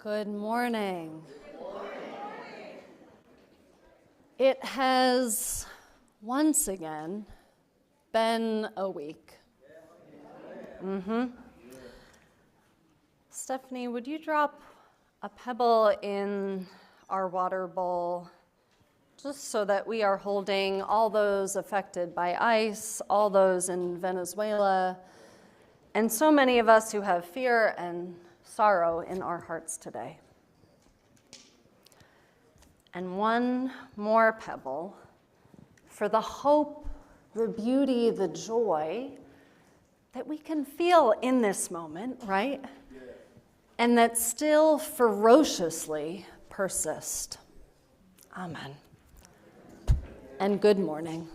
Good morning. It has once again been a week. Stephanie, would you drop a pebble in our water bowl just so that we are holding all those affected by ice, all those in Venezuela, and so many of us who have fear and sorrow in our hearts today. And one more pebble for the hope, the beauty, the joy that we can feel in this moment, right? Yeah. And that still ferociously persist. Amen. And good morning.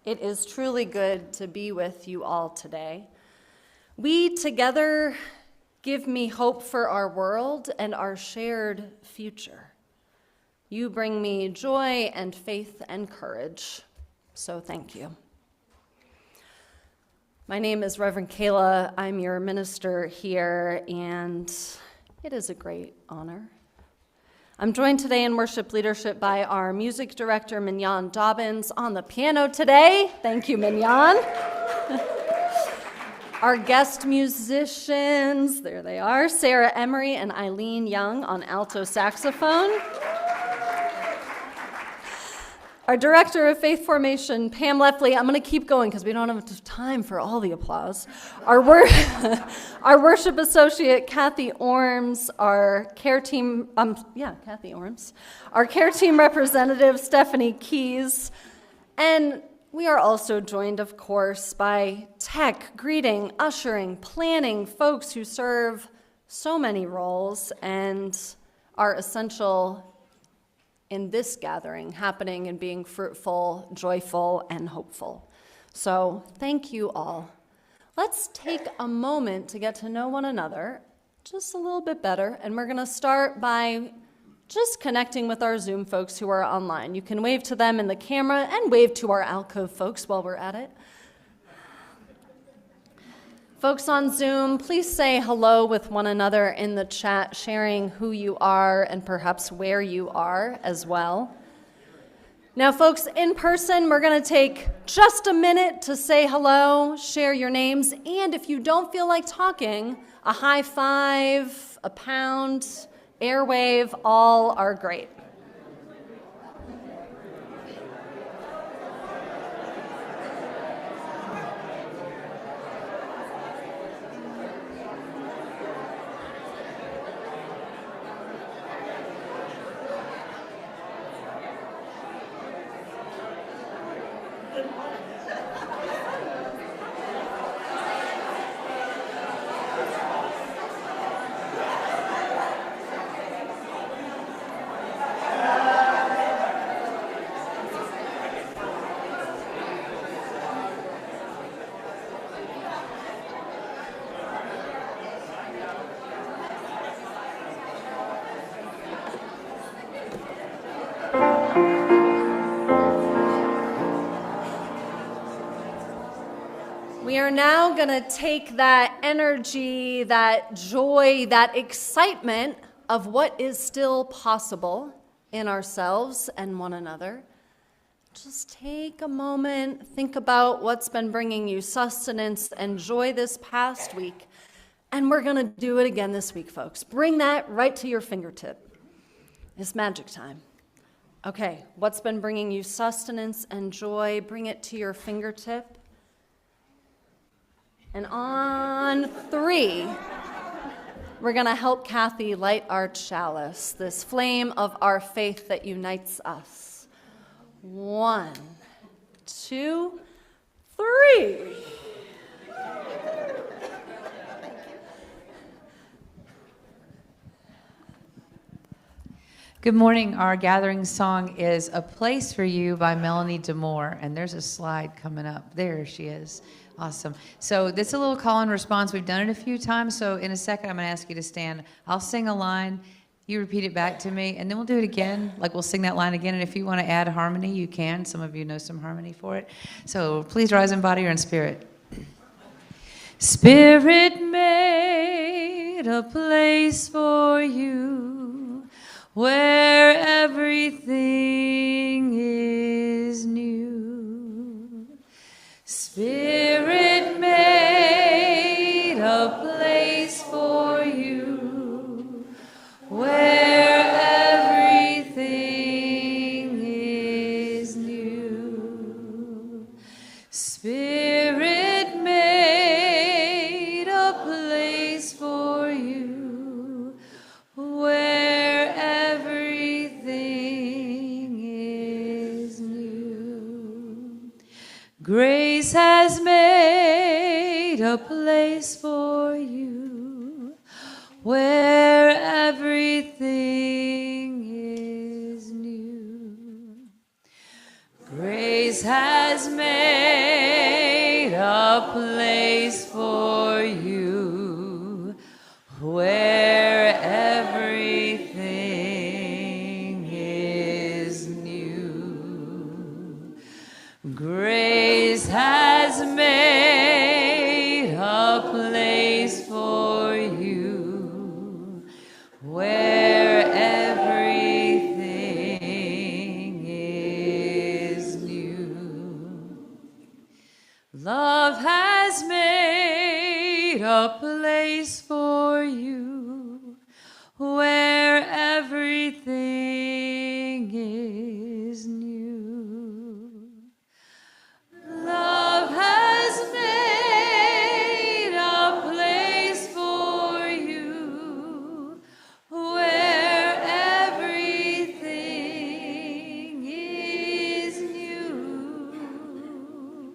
It is truly good to be with you all today. We together give me hope for our world and our shared future. You bring me joy and faith and courage, so thank you. My name is Reverend Kayla. I'm your minister here, and it is a great honor. I'm joined today in worship leadership by our music director, Mignon Dobbins, on the piano today. Thank you, Mignon. Our guest musicians, there they are, Sarah Emery and Eileen Young on alto saxophone. Our director of faith formation, Pam Leffley. I'm going to keep going because we don't have time for all the applause. Our worship associate, Kathy Orms. Our care team, Kathy Orms. Our care team representative, Stephanie Keys. And we are also joined, of course, by tech, greeting, ushering, planning, folks who serve so many roles and are essential in this gathering, happening and being fruitful, joyful, and hopeful. So thank you all. Let's take a moment to get to know one another just a little bit better, and we're going to start by just connecting with our Zoom folks who are online. You can wave to them in the camera and wave to our alcove folks while we're at it. Folks on Zoom, please say hello with one another in the chat, sharing who you are and perhaps where you are as well. Now, folks, in person, we're going to take just a minute to say hello, share your names, and if you don't feel like talking, a high five, a pound, airwave, all are great. We are now going to take that energy, that joy, that excitement of what is still possible in ourselves and one another. Just take a moment, think about what's been bringing you sustenance and joy this past week, and we're going to do it again this week, folks. Bring that right to your fingertip. It's magic time. Okay, what's been bringing you sustenance and joy? Bring it to your fingertip. And on 3, we're going to help Kathy light our chalice, this flame of our faith that unites us. 1, 2, 3. Good morning. Our gathering song is A Place for You by Melanie DeMore. And there's a slide coming up. There she is. Awesome. So this is a little call and response. We've done it a few times. So in a second, I'm going to ask you to stand. I'll sing a line. You repeat it back to me. And then we'll do it again. Like we'll sing that line again. And if you want to add harmony, you can. Some of you know some harmony for it. So please rise in body or in spirit. Spirit, may a place for you where everything is new. Spirit made a place for you where everything is new. Spirit made a place for you where everything is new. Grace has made a place for you where everything is new. Grace has made a place for you where everything is new. Grace has made a place for you where everything is new. Love has made a place for you where everything is new. Love has made a place for you where everything is new.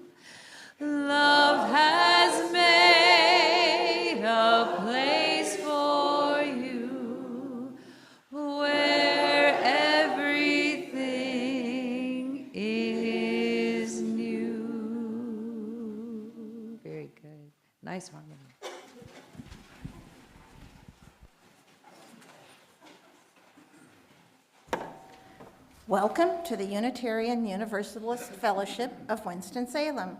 Love has made a place for you where everything is new. Very good. Nice harmony. Welcome to the Unitarian Universalist Fellowship of Winston-Salem.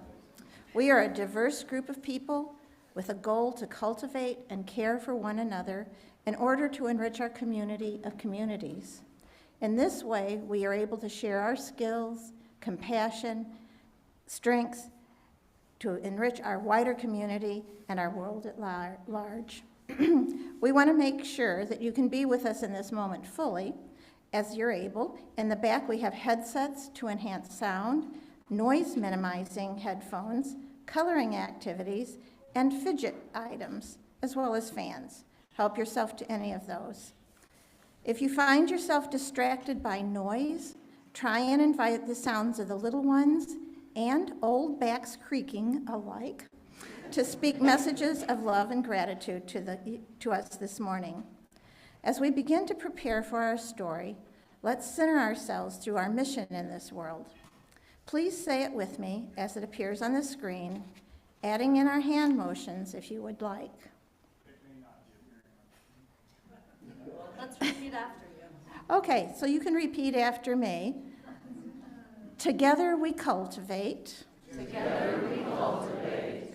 We are a diverse group of people with a goal to cultivate and care for one another in order to enrich our community of communities. In this way, we are able to share our skills, compassion, strengths to enrich our wider community and our world at large. We want to make sure that you can be with us in this moment fully, as you're able. In the back, we have headsets to enhance sound, noise minimizing headphones, coloring activities, and fidget items, as well as fans. Help yourself to any of those. If you find yourself distracted by noise, try and invite the sounds of the little ones and old backs creaking alike to speak messages of love and gratitude to us this morning. As we begin to prepare for our story, let's center ourselves through our mission in this world. Please say it with me as it appears on the screen, adding in our hand motions if you would like. Let's repeat after you. Okay, so you can repeat after me. Together we cultivate. Together we cultivate.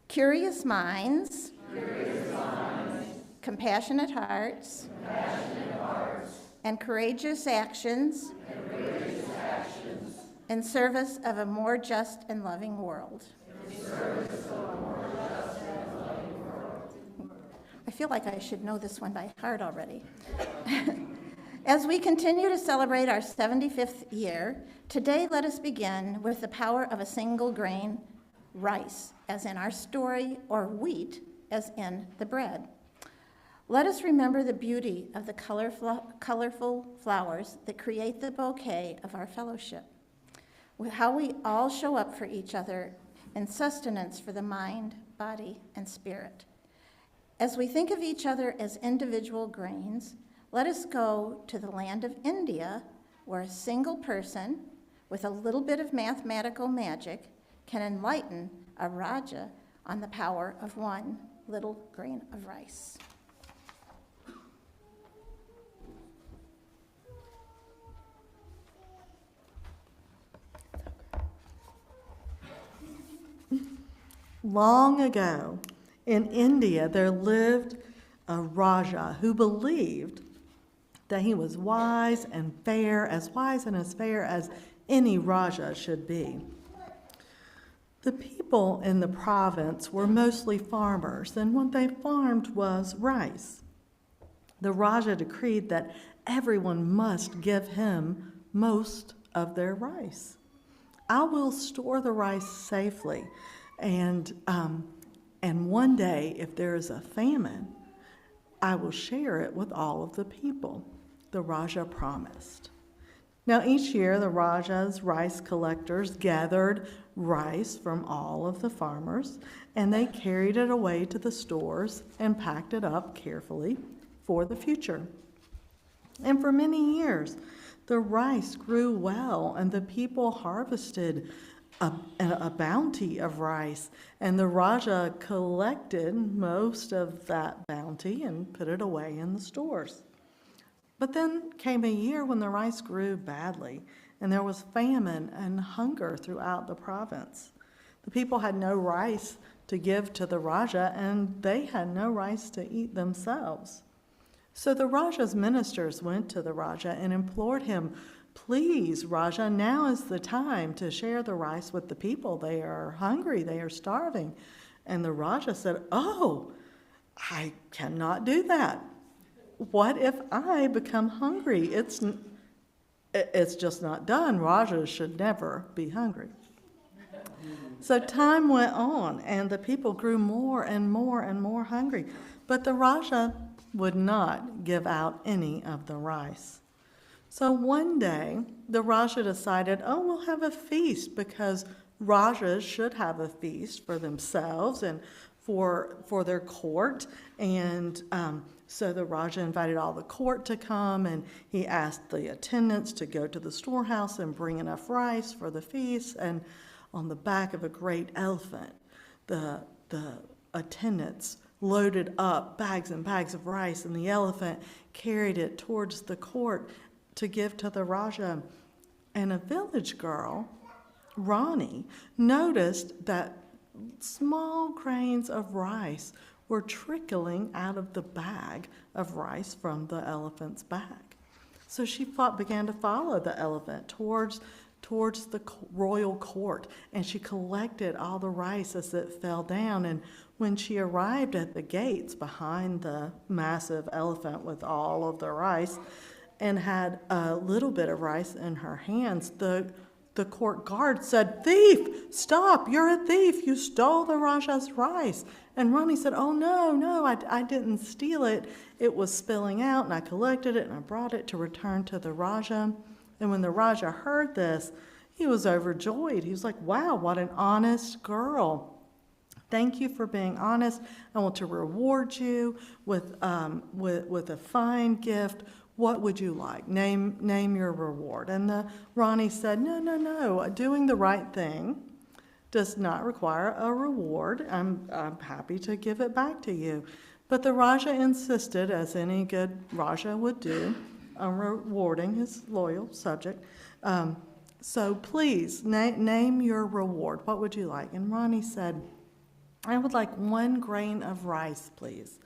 Curious minds. Curious minds. Compassionate hearts. Compassionate hearts. And courageous actions. And courageous actions. In service of a more just and loving world. In service of a more just and loving world. I feel like I should know this one by heart already. As we continue to celebrate our 75th year, today let us begin with the power of a single grain, rice, as in our story, or wheat, as in the bread. Let us remember the beauty of the colorful flowers that create the bouquet of our fellowship, with how we all show up for each other in sustenance for the mind, body, and spirit. As we think of each other as individual grains, let us go to the land of India, where a single person with a little bit of mathematical magic can enlighten a Raja on the power of one little grain of rice. Long ago, In India, there lived a Raja who believed that he was wise and wise and as fair as any Raja should be. The people in the province were mostly farmers, and what they farmed was rice. The Raja decreed that everyone must give him most of their rice. I will store the rice safely, and one day, if there is a famine, I will share it with all of the people, the Raja promised. Now, each year, the Raja's rice collectors gathered rice from all of the farmers, and they carried it away to the stores and packed it up carefully for the future. And for many years, the rice grew well, and the people harvested a bounty of rice, and the Raja collected most of that bounty and put it away in the stores. But then came a year when the rice grew badly, and there was famine and hunger throughout the province. The people had no rice to give to the Raja, and they had no rice to eat themselves. So the Raja's ministers went to the Raja and implored him, "Please, Raja, now is the time to share the rice with the people. They are hungry, they are starving." And the Raja said, "Oh, I cannot do that. What if I become hungry? It's just not done. Rajas should never be hungry." So time went on, and the people grew more and more and more hungry. But the Raja would not give out any of the rice. So one day, the Raja decided, we'll have a feast, because Rajas should have a feast for themselves and for their court. And so the Raja invited all the court to come, and he asked the attendants to go to the storehouse and bring enough rice for the feast. And on the back of a great elephant, the attendants loaded up bags and bags of rice, and the elephant carried it towards the court to give to the Raja. And a village girl, Rani, noticed that small grains of rice were trickling out of the bag of rice from the elephant's back. So she began to follow the elephant towards the royal court, and she collected all the rice as it fell down. And when she arrived at the gates behind the massive elephant with all of the rice and had a little bit of rice in her hands, the court guard said, "Thief, stop, you're a thief, you stole the Raja's rice." And Rani said, "Oh, no, I didn't steal it. It was spilling out, and I collected it, and I brought it to return to the Raja." And when the Raja heard this, he was overjoyed. He was like, "Wow, what an honest girl. Thank you for being honest. I want to reward you with a fine gift. What would you like? Name your reward." And the Rani said, No. Doing the right thing does not require a reward. I'm happy to give it back to you." But the Raja insisted, as any good Raja would do, on rewarding his loyal subject. So please, name your reward. What would you like? And Rani said, "I would like 1 grain of rice, please.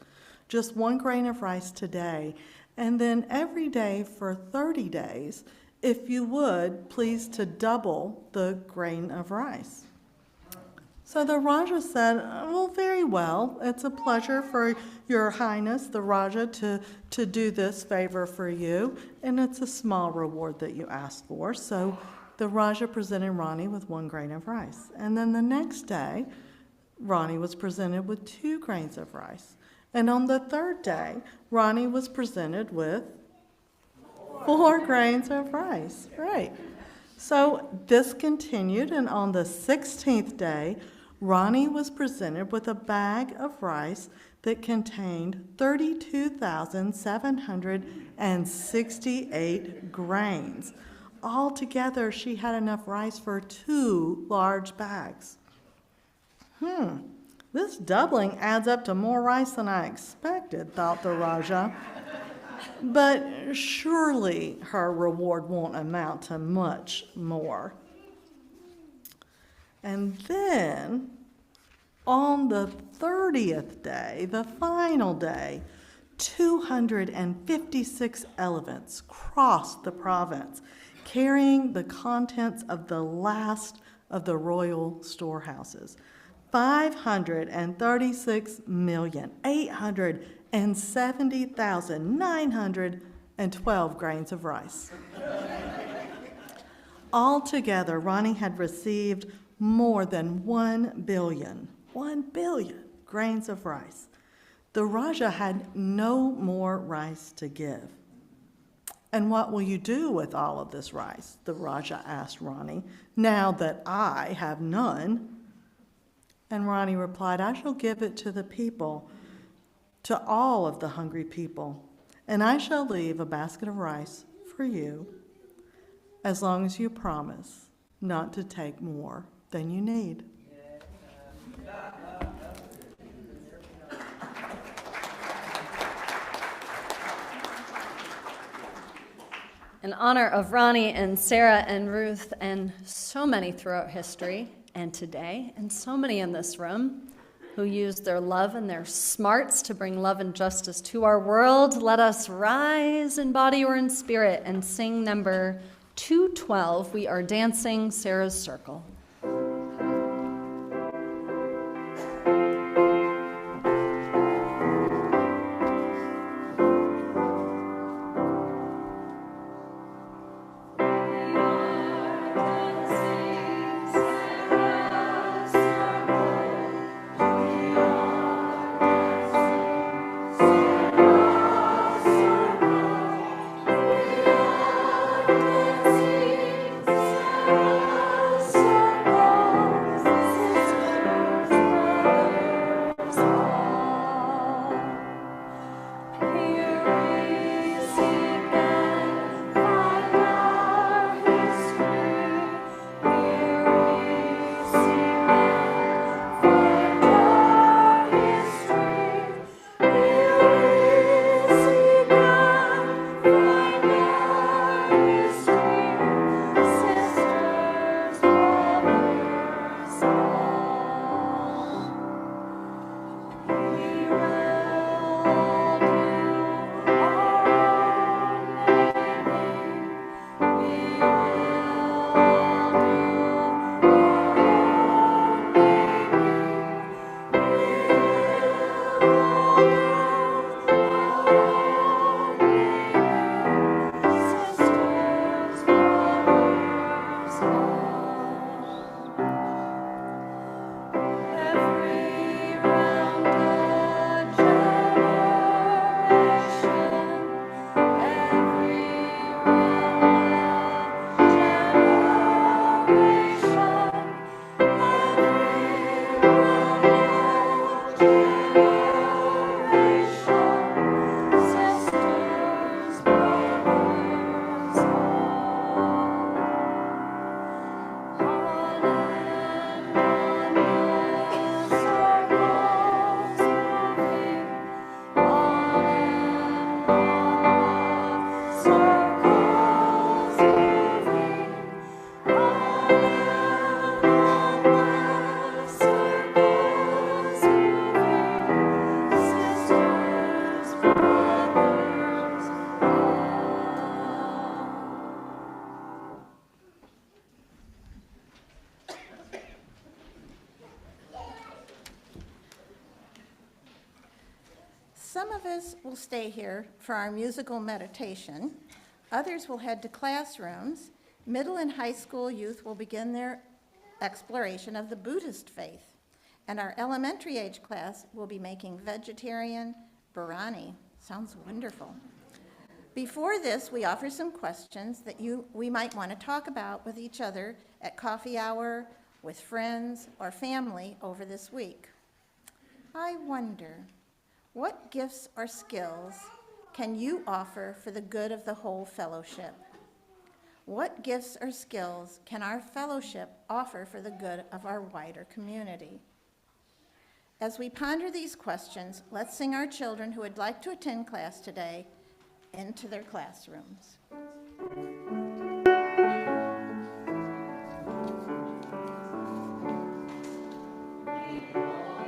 Just 1 grain of rice today. And then every day for 30 days, if you would, please to double the grain of rice." So the Raja said, "Well, very well. It's a pleasure for your highness, the Raja, to do this favor for you. And it's a small reward that you asked for." So the Raja presented Rani with 1 grain of rice. And then the next day, Rani was presented with 2 grains of rice. And on the 3rd day, Rani was presented with 4 grains of rice. Right. So this continued, and on the 16th day, Rani was presented with a bag of rice that contained 32,768 grains. Altogether, she had enough rice for 2 large bags. This doubling adds up to more rice than I expected, thought the Raja. But surely her reward won't amount to much more. And then On the 30th day, the final day, 256 elephants crossed the province, carrying the contents of the last of the royal storehouses. 536,870,912 grains of rice. Altogether, Rani had received more than 1 billion grains of rice. The Raja had no more rice to give. "And what will you do with all of this rice?" the Raja asked Rani, "now that I have none?" And Rani replied, "I shall give it to the people, to all of the hungry people, and I shall leave a basket of rice for you, as long as you promise not to take more than you need." In honor of Rani and Sarah and Ruth and so many throughout history and today, and so many in this room who used their love and their smarts to bring love and justice to our world, let us rise in body or in spirit and sing number 212, "We Are Dancing Sarah's Circle." Some of us will stay here for our musical meditation. Others will head to classrooms. Middle and high school youth will begin their exploration of the Buddhist faith. And our elementary age class will be making vegetarian biryani. Sounds wonderful. Before this, we offer some questions that we might want to talk about with each other at coffee hour, with friends, or family over this week. I wonder, what gifts or skills can you offer for the good of the whole fellowship? What gifts or skills can our fellowship offer for the good of our wider community? As we ponder these questions, let's sing our children who would like to attend class today into their classrooms. We are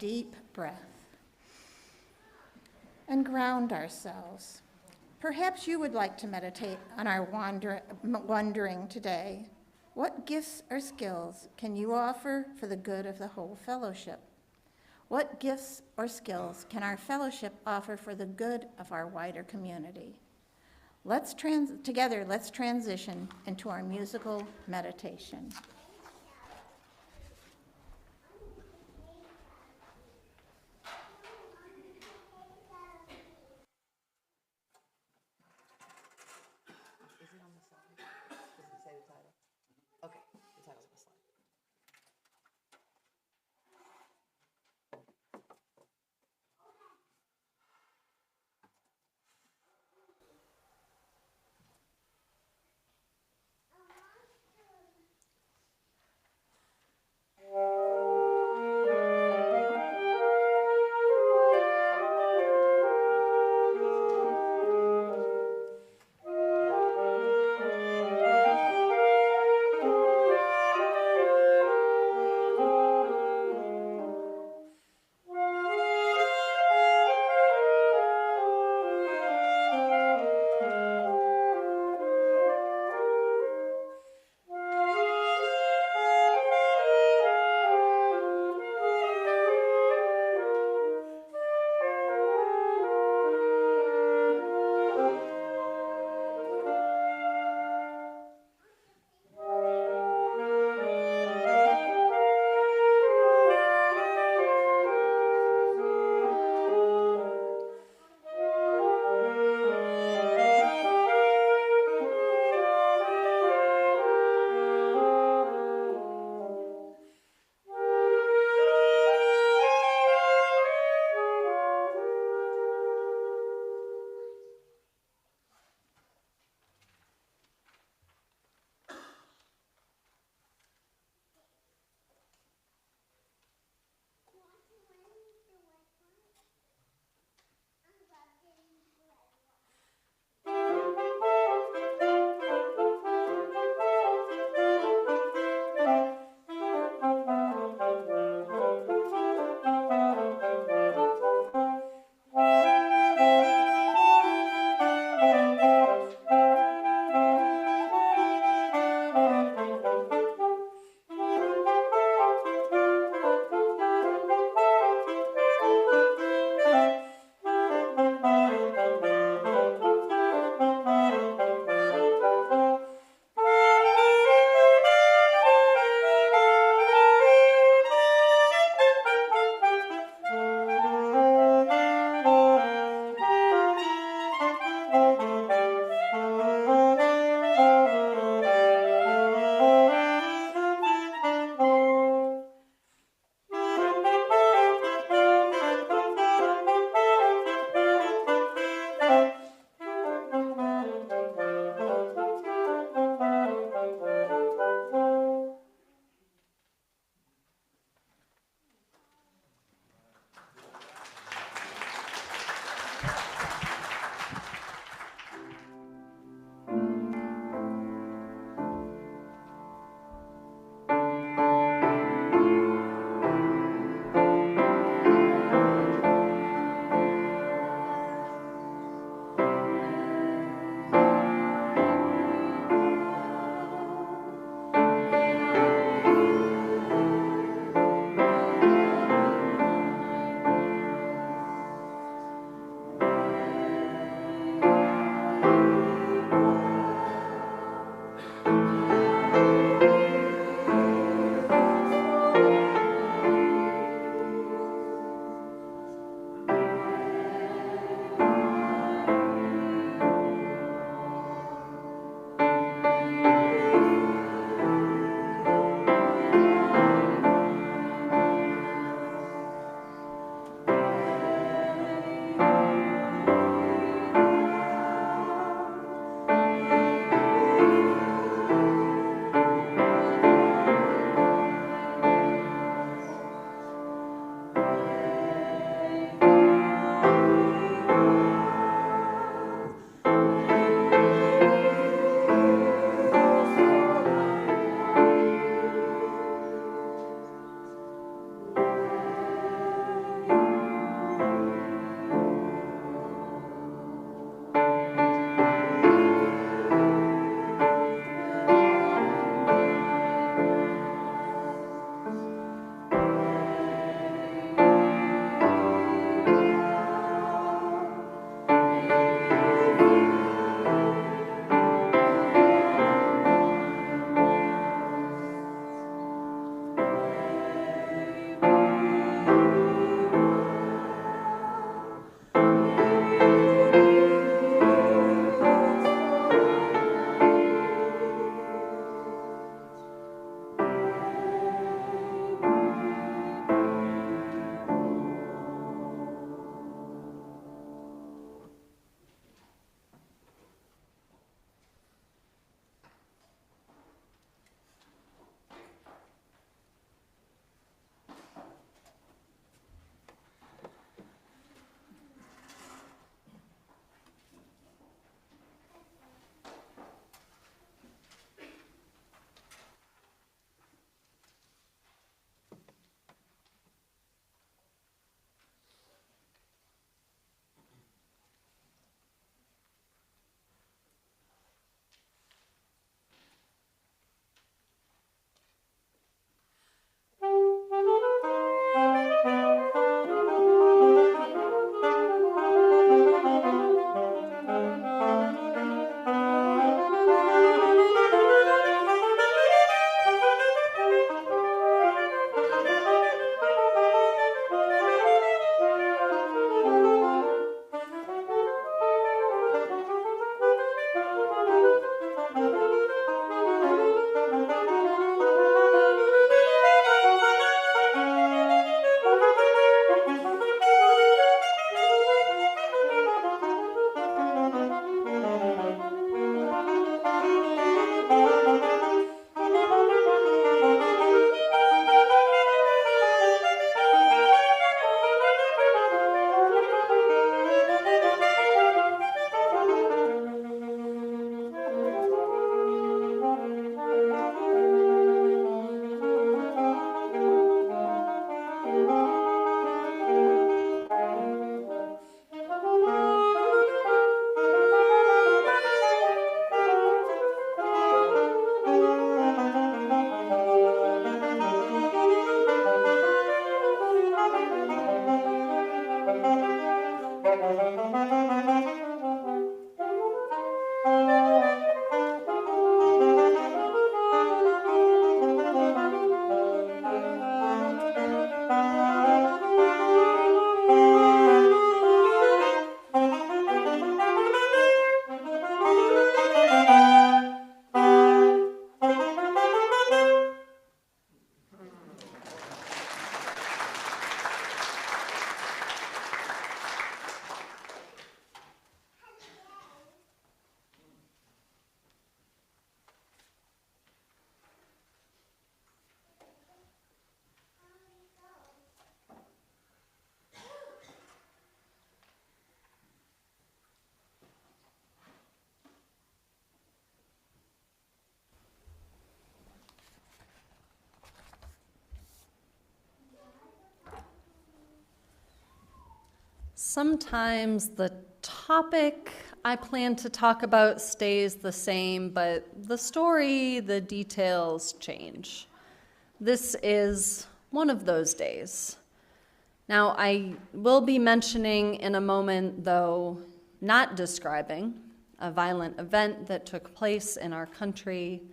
deep breath and ground ourselves. Perhaps you would like to meditate on our wondering today. What gifts or skills can you offer for the good of the whole fellowship? What gifts or skills can our fellowship offer for the good of our wider community? Together, let's transition into our musical meditation. Sometimes the topic I plan to talk about stays the same, but the story, the details change. This is one of those days. Now, I will be mentioning in a moment, though, not describing a violent event that took place in our country,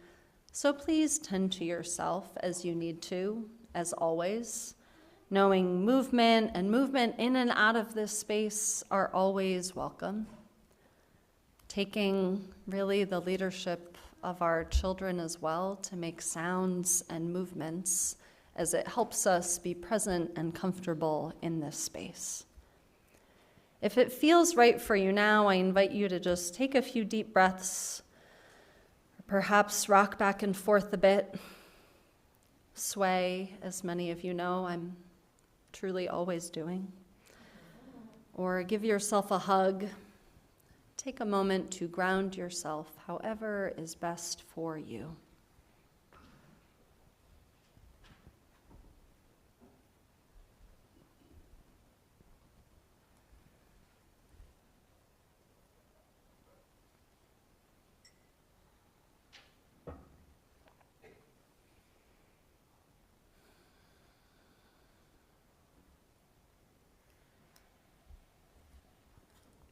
so please tend to yourself as you need to, as always, knowing movement and movement in and out of this space are always welcome. Taking really the leadership of our children as well to make sounds and movements as it helps us be present and comfortable in this space. If it feels right for you now, I invite you to just take a few deep breaths, or perhaps rock back and forth a bit, sway, as many of you know I'm truly always doing, or give yourself a hug. Take a moment to ground yourself, however is best for you.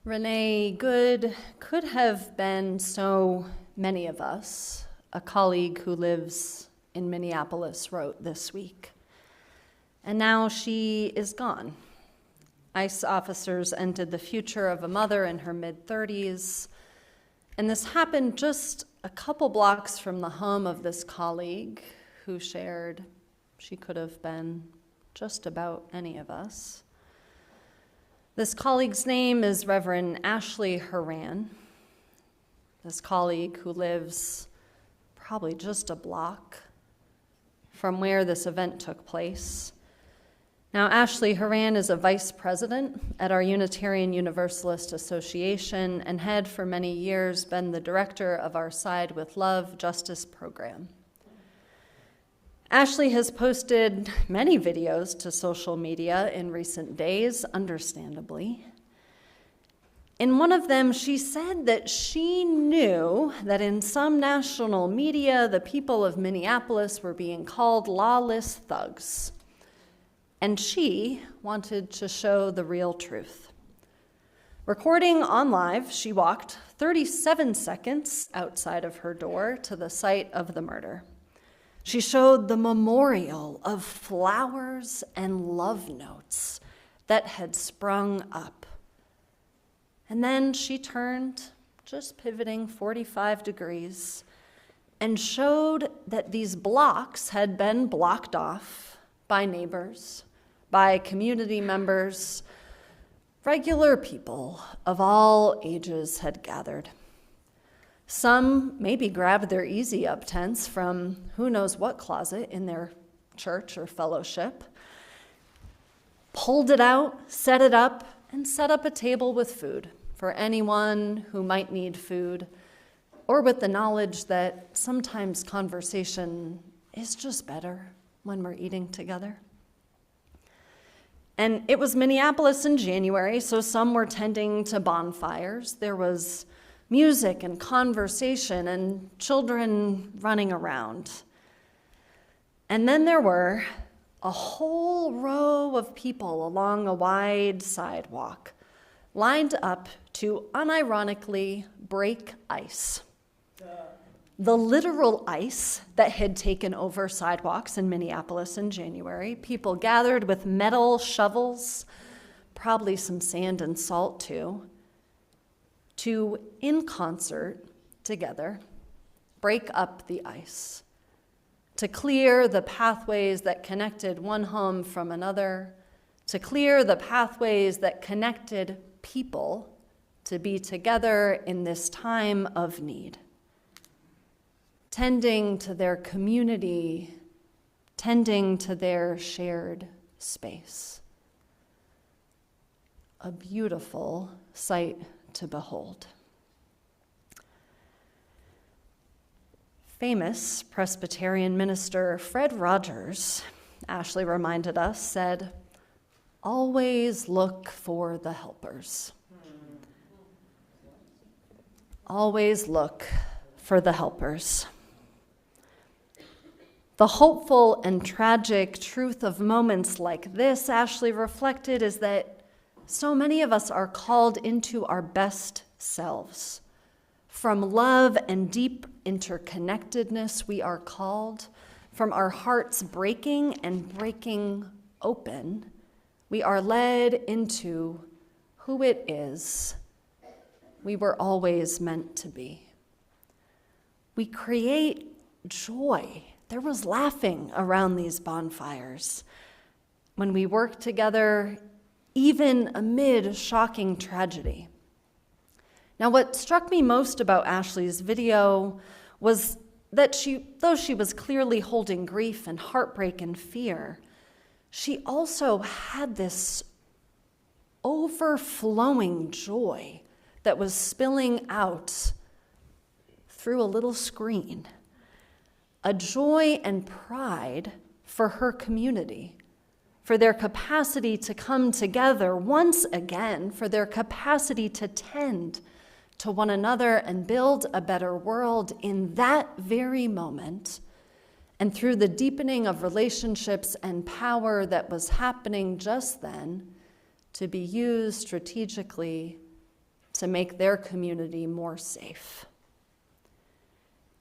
Renee Good could have been so many of us. A colleague who lives in Minneapolis wrote this week. And now she is gone. ICE officers ended the future of a mother in her mid-30s, and this happened just a couple blocks from the home of this colleague who shared she could have been just about any of us. This colleague's name is Reverend Ashley Horan. This colleague who lives probably just a block from where this event took place. Now, Ashley Horan is a vice president at our Unitarian Universalist Association and had for many years been the director of our Side with Love Justice program. Ashley has posted many videos to social media in recent days, understandably. In one of them, she said that she knew that in some national media, the people of Minneapolis were being called lawless thugs. And she wanted to show the real truth. Recording on live, she walked 37 seconds outside of her door to the site of the murder. She showed the memorial of flowers and love notes that had sprung up. And then she turned, just pivoting 45 degrees, and showed that these blocks had been blocked off by neighbors, by community members. Regular people of all ages had gathered. Some maybe grabbed their Easy Up tents from who knows what closet in their church or fellowship, pulled it out, set it up, and set up a table with food for anyone who might need food, or with the knowledge that sometimes conversation is just better when we're eating together. And it was Minneapolis in January, so some were tending to bonfires. There was music and conversation and children running around. And then there were a whole row of people along a wide sidewalk, lined up to unironically break ice. The literal ice that had taken over sidewalks in Minneapolis in January. People gathered with metal shovels, probably some sand and salt too, to, in concert, together, break up the ice, to clear the pathways that connected one home from another, to clear the pathways that connected people to be together in this time of need, tending to their community, tending to their shared space. A beautiful sight to behold. Famous Presbyterian minister Fred Rogers, Ashley reminded us, said, always look for the helpers. Always look for the helpers. The hopeful and tragic truth of moments like this, Ashley reflected, is that so many of us are called into our best selves. From love and deep interconnectedness, we are called. From our hearts breaking and breaking open, we are led into who it is we were always meant to be. We create joy. There was laughing around these bonfires when we work together, even amid shocking tragedy. Now, what struck me most about Ashley's video was that though she was clearly holding grief and heartbreak and fear, she also had this overflowing joy that was spilling out through a little screen. A joy and pride for her community, for their capacity to come together once again, for their capacity to tend to one another and build a better world in that very moment, and through the deepening of relationships and power that was happening just then, to be used strategically to make their community more safe.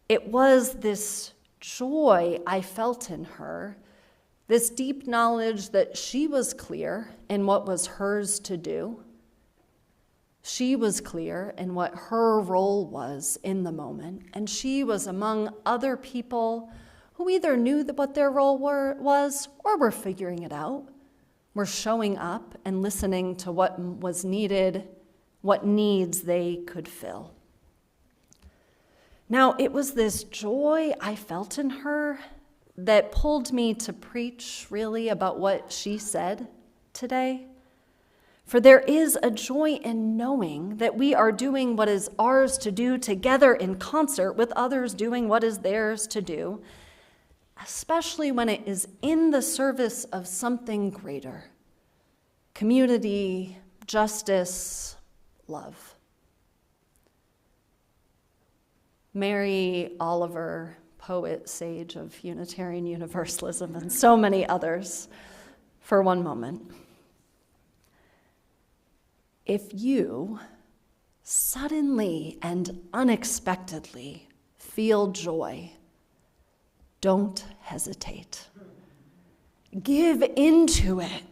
It was this joy I felt in her, this deep knowledge that she was clear in what was hers to do. She was clear in what her role was in the moment, and she was among other people who either knew what their role was or were figuring it out, were showing up and listening to what was needed, what needs they could fill. Now, it was this joy I felt in her that pulled me to preach really about what she said today. For there is a joy in knowing that we are doing what is ours to do together in concert with others doing what is theirs to do, especially when it is in the service of something greater: community, justice, love. Mary Oliver, poet, sage of Unitarian Universalism, and so many others, for one moment. If you suddenly and unexpectedly feel joy, don't hesitate. Give into it.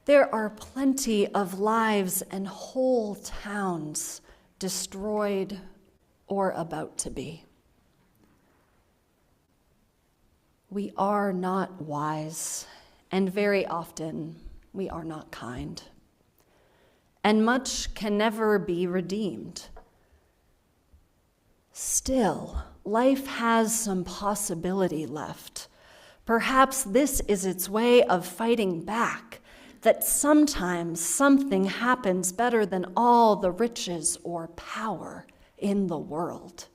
There are plenty of lives and whole towns destroyed or about to be. We are not wise, and very often we are not kind. And much can never be redeemed. Still, life has some possibility left. Perhaps this is its way of fighting back, that sometimes something happens better than all the riches or power in the world.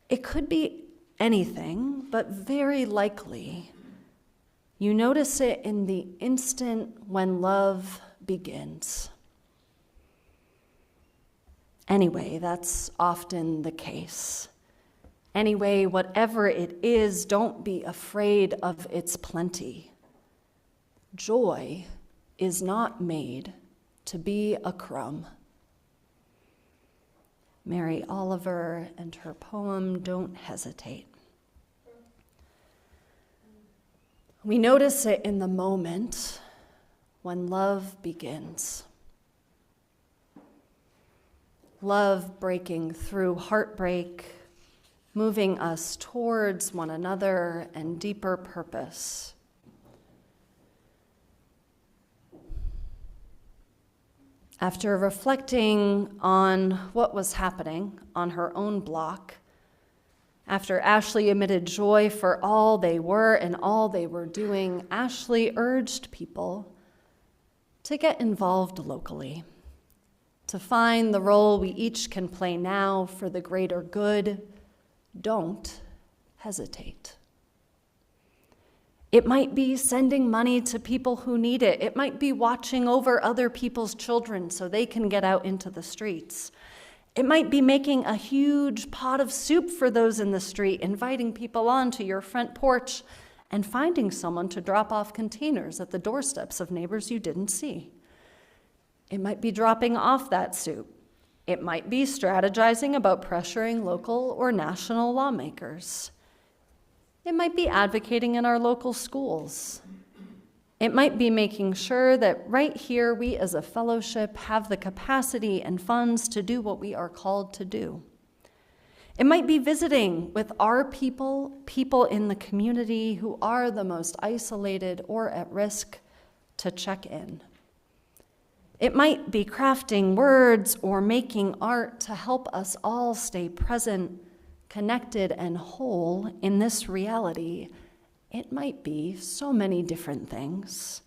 It could be anything, but very likely you notice it in the instant when love begins. Anyway, that's often the case. Anyway, whatever it is, don't be afraid of its plenty. Joy is not made to be a crumb. Mary Oliver and her poem, Don't Hesitate. We notice it in the moment when love begins. Love breaking through heartbreak, moving us towards one another and deeper purpose. After reflecting on what was happening on her own block, after Ashley emitted joy for all they were and all they were doing, Ashley urged people to get involved locally, to find the role we each can play now for the greater good. Don't hesitate. It might be sending money to people who need it. It might be watching over other people's children so they can get out into the streets. It might be making a huge pot of soup for those in the street, inviting people onto your front porch, and finding someone to drop off containers at the doorsteps of neighbors you didn't see. It might be dropping off that soup. It might be strategizing about pressuring local or national lawmakers. It might be advocating in our local schools. It might be making sure that right here we as a fellowship have the capacity and funds to do what we are called to do. It might be visiting with our people in the community who are the most isolated or at risk, to check in. It might be crafting words or making art to help us all stay present, connected, and whole in this reality. It might be so many different things.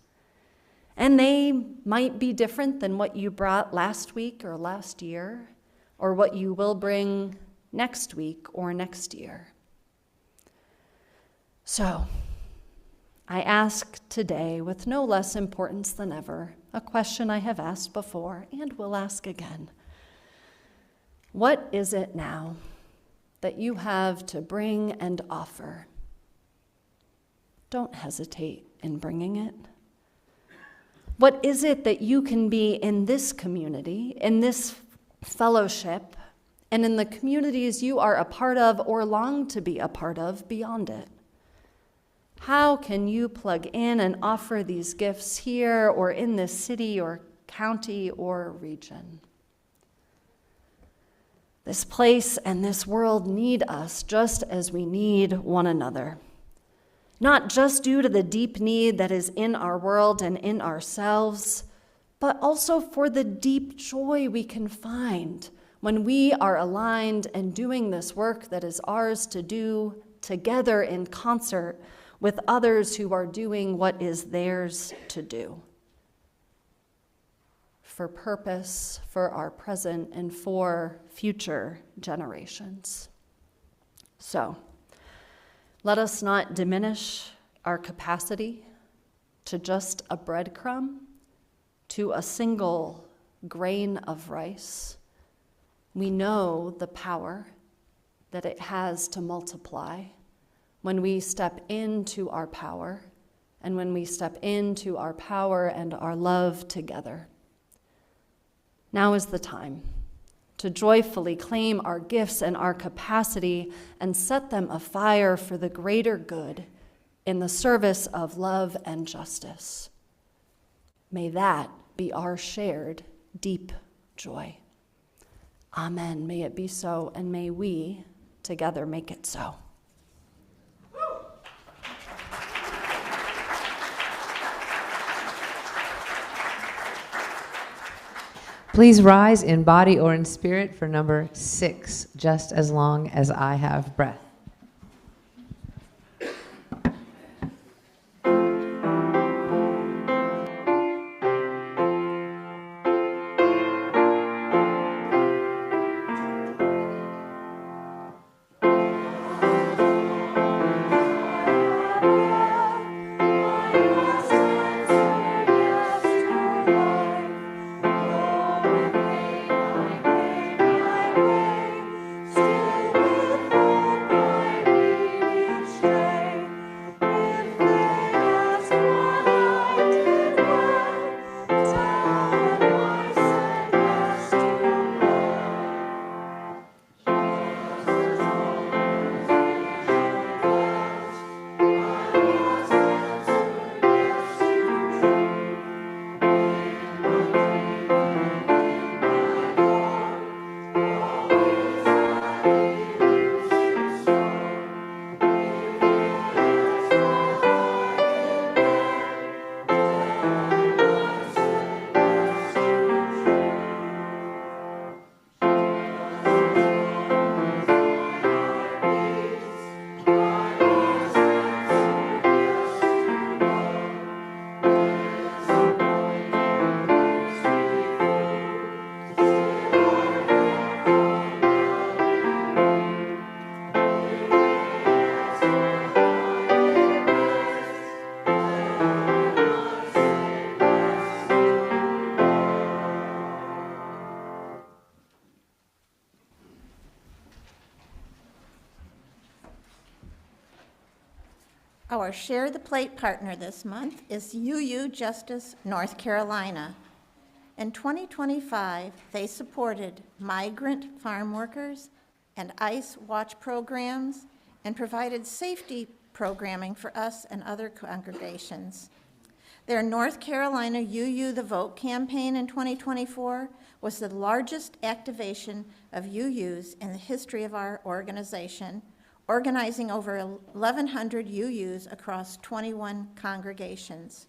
And they might be different than what you brought last week or last year, or what you will bring next week or next year. So, I ask today, with no less importance than ever, a question I have asked before and will ask again. What is it now that you have to bring and offer? Don't hesitate in bringing it. What is it that you can be in this community, in this fellowship, and in the communities you are a part of or long to be a part of beyond it? How can you plug in and offer these gifts here or in this city or county or region? This place and this world need us just as we need one another. Not just due to the deep need that is in our world and in ourselves, but also for the deep joy we can find when we are aligned and doing this work that is ours to do together in concert with others who are doing what is theirs to do. For purpose, for our present, and for future generations. So, let us not diminish our capacity to just a breadcrumb, to a single grain of rice. We know the power that it has to multiply when we step into our power, and when we step into our power and our love together. Now is the time to joyfully claim our gifts and our capacity and set them afire for the greater good in the service of love and justice. May that be our shared deep joy. Amen. May it be so, and may we together make it so. Please rise in body or in spirit for number 6, just as long as I have breath. Still with Our Share the Plate partner this month is UU Justice North Carolina. In 2025, they supported migrant farm workers and ICE watch programs and provided safety programming for us and other congregations. Their North Carolina UU the Vote campaign in 2024 was the largest activation of UUs in the history of our organization, organizing over 1,100 UUs across 21 congregations.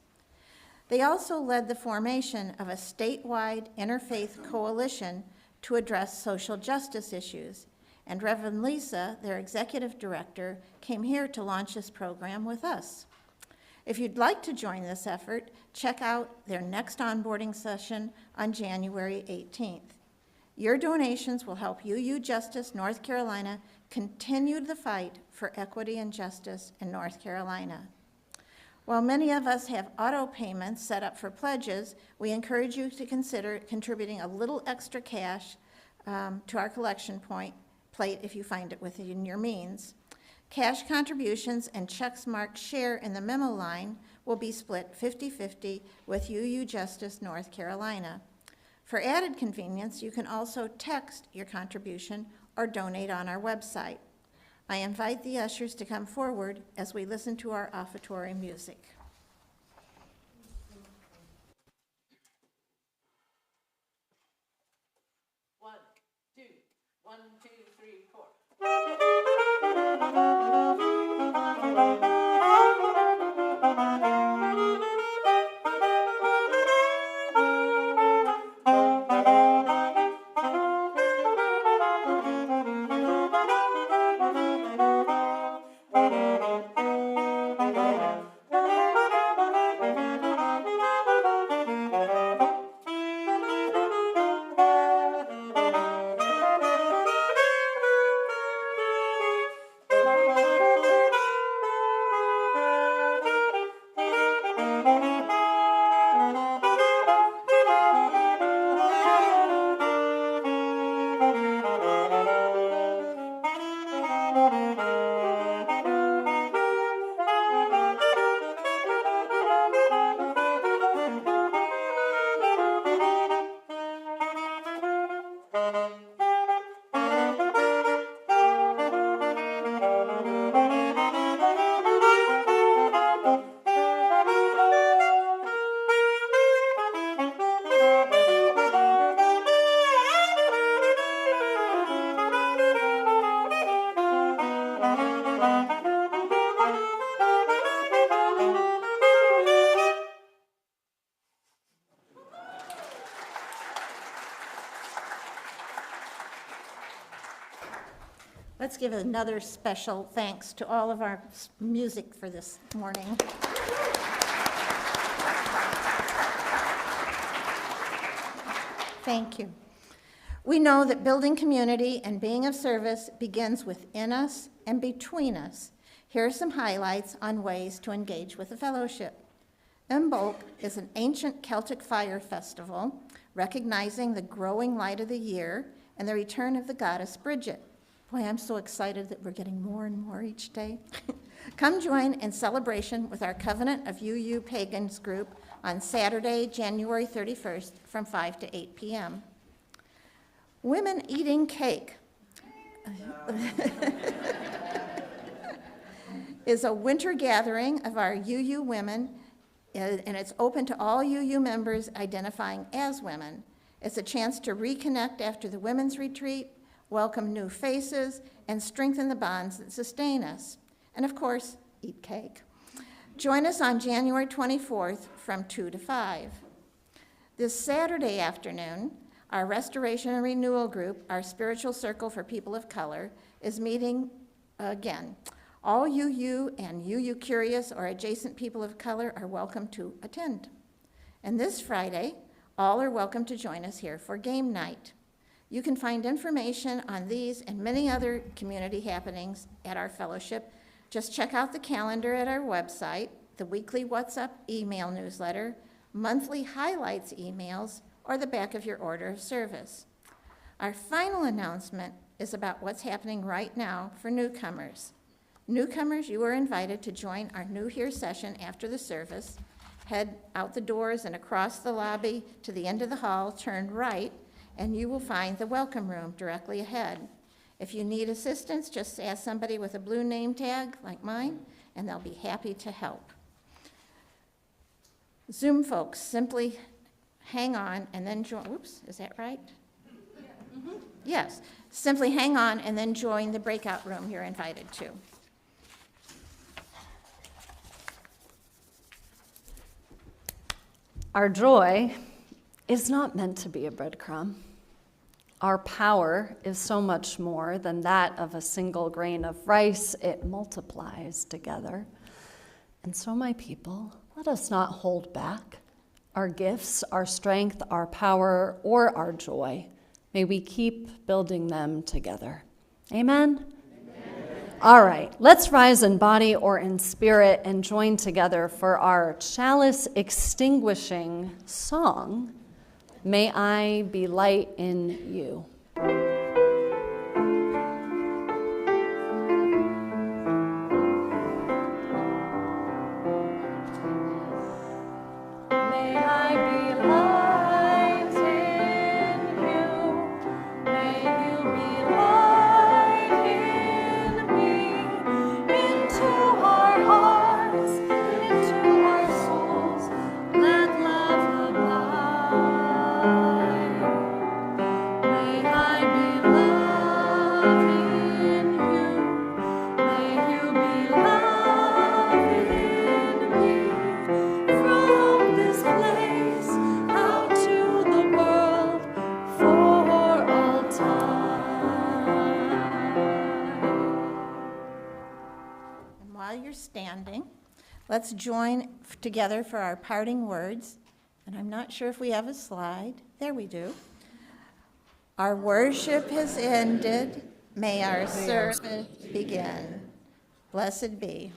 They also led the formation of a statewide interfaith coalition to address social justice issues, and Reverend Lisa, their executive director, came here to launch this program with us. If you'd like to join this effort, check out their next onboarding session on January 18th. Your donations will help UU Justice North Carolina continue the fight for equity and justice in North Carolina. While many of us have auto payments set up for pledges, we encourage you to consider contributing a little extra cash to our collection plate if you find it within your means. Cash contributions and checks marked share in the memo line will be split 50-50 with UU Justice North Carolina. For added convenience, you can also text your contribution or donate on our website. I invite the ushers to come forward as we listen to our offertory music. One, two, three, four. Let's give another special thanks to all of our music for this morning. Thank you. We know that building community and being of service begins within us and between us. Here are some highlights on ways to engage with the fellowship. Imbolc is an ancient Celtic fire festival recognizing the growing light of the year and the return of the goddess Bridget. Boy, I'm so excited that we're getting more and more each day. Come join in celebration with our Covenant of UU Pagans group on Saturday, January 31st from 5 to 8 p.m. Women Eating Cake is a winter gathering of our UU women, and it's open to all UU members identifying as women. It's a chance to reconnect after the women's retreat, welcome new faces, and strengthen the bonds that sustain us. And of course, eat cake. Join us on January 24th from 2 to 5. This Saturday afternoon, our Restoration and Renewal Group, our spiritual circle for people of color, is meeting again. All UU and UU curious or adjacent people of color are welcome to attend. And this Friday, all are welcome to join us here for game night. You can find information on these and many other community happenings at our fellowship. Just check out the calendar at our website, the weekly What's Up email newsletter, monthly highlights emails, or the back of your order of service. Our final announcement is about what's happening right now for newcomers. Newcomers, you are invited to join our New Here session after the service. Head out the doors and across the lobby to the end of the hall, turn right, and you will find the welcome room directly ahead. If you need assistance, just ask somebody with a blue name tag like mine, and they'll be happy to help. Zoom folks, simply hang on and then join. Oops, is that right? Yes. Simply hang on and then join the breakout room you're invited to. Our joy is not meant to be a breadcrumb. Our power is so much more than that of a single grain of rice. It multiplies together. And so, my people, let us not hold back our gifts, our strength, our power, or our joy. May we keep building them together. Amen? All right, let's rise in body or in spirit and join together for our chalice extinguishing song, May I Be Light in You. May I be light in you, may you be light in me, into our hearts, into our souls, let love abide. May I be love in you, may you be love in me, from this place out to the world for all time. And while you're standing, let's join together for our parting words. And I'm not sure if we have a slide. There we do. Our worship has ended. May our service begin. Blessed be.